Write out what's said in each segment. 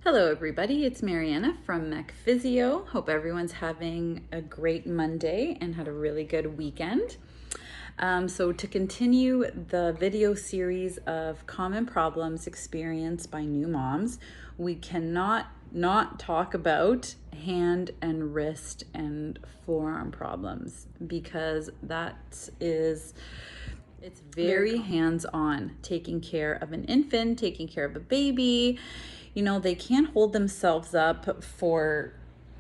Hello everybody, it's Mariana from Mech Physio. Hope everyone's having a great Monday and had a really good weekend. So to continue the video series of common problems experienced by new moms, we cannot not talk about hand and wrist and forearm problems because it's very hands-on, taking care of an infant, taking care of a baby. You know, they can't hold themselves up for,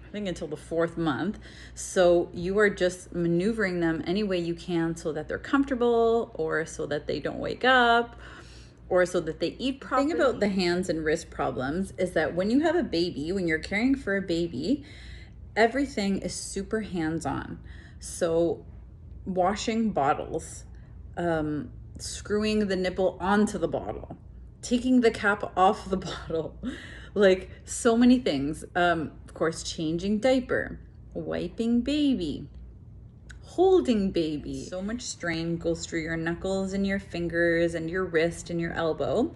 I think, until the 4th month. So you are just maneuvering them any way you can so that they're comfortable, or so that they don't wake up, or so that they eat properly. The thing about the hands and wrist problems is that when you have a baby, when you're caring for a baby, everything is super hands-on. So washing bottles, screwing the nipple onto the bottle, taking the cap off the bottle, like so many things. Of course, changing diaper, wiping baby, holding baby. So much strain goes through your knuckles and your fingers and your wrist and your elbow.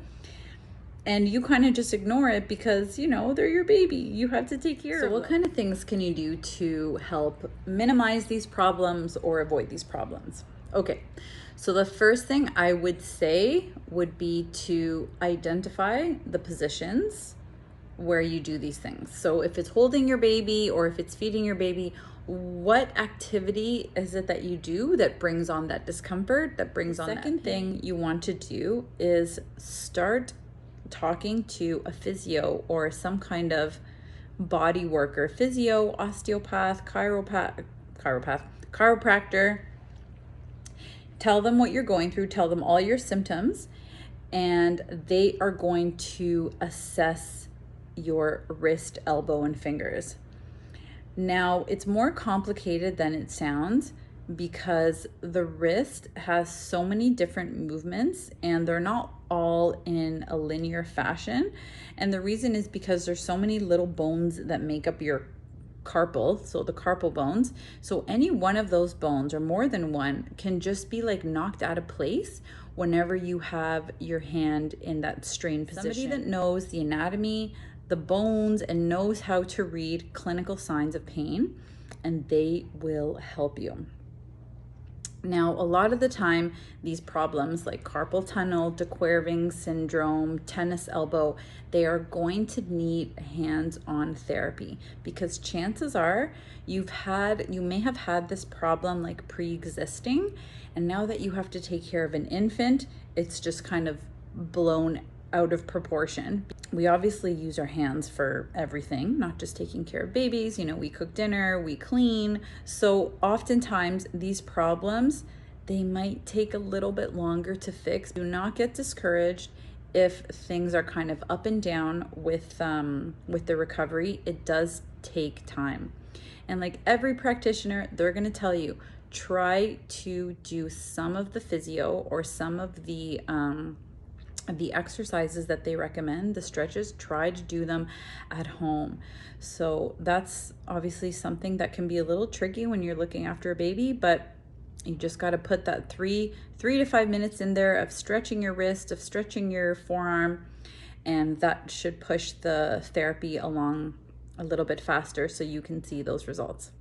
And you kind of just ignore it because, you know, they're your baby. You have to take care of them. So what kind of things can you do to help minimize these problems or avoid these problems? Okay, so the first thing I would say would be to identify the positions where you do these things. So if it's holding your baby or if it's feeding your baby, what activity is it that you do that brings on that discomfort, that brings on that pain? Second thing you want to do is start talking to a physio or some kind of body worker, physio, osteopath, chiropractor. Tell them what you're going through, tell them all your symptoms, and they are going to assess your wrist, elbow, and fingers. Now, it's more complicated than it sounds because the wrist has so many different movements and they're not all in a linear fashion. And the reason is because there's so many little bones that make up your carpal, so the carpal bones. So any one of those bones or more than one can just be like knocked out of place whenever you have your hand in that strained position. Somebody that knows the anatomy, the bones, and knows how to read clinical signs of pain, and they will help you. Now, a lot of the time, these problems like carpal tunnel, de Quervain syndrome, tennis elbow, they are going to need hands-on therapy because chances are you may have had this problem like pre-existing, and now that you have to take care of an infant, it's just kind of blown out of proportion. We obviously use our hands for everything, not just taking care of babies. You know, we cook dinner, we clean. So oftentimes these problems, they might take a little bit longer to fix. Do not get discouraged if things are kind of up and down with the recovery. It does take time. And like every practitioner, they're gonna tell you, try to do some of the physio or some of the exercises that they recommend, the stretches, try to do them at home. So that's obviously something that can be a little tricky when you're looking after a baby, but you just got to put that 3 to 5 minutes in there of stretching your wrist, of stretching your forearm, and that should push the therapy along a little bit faster so you can see those results.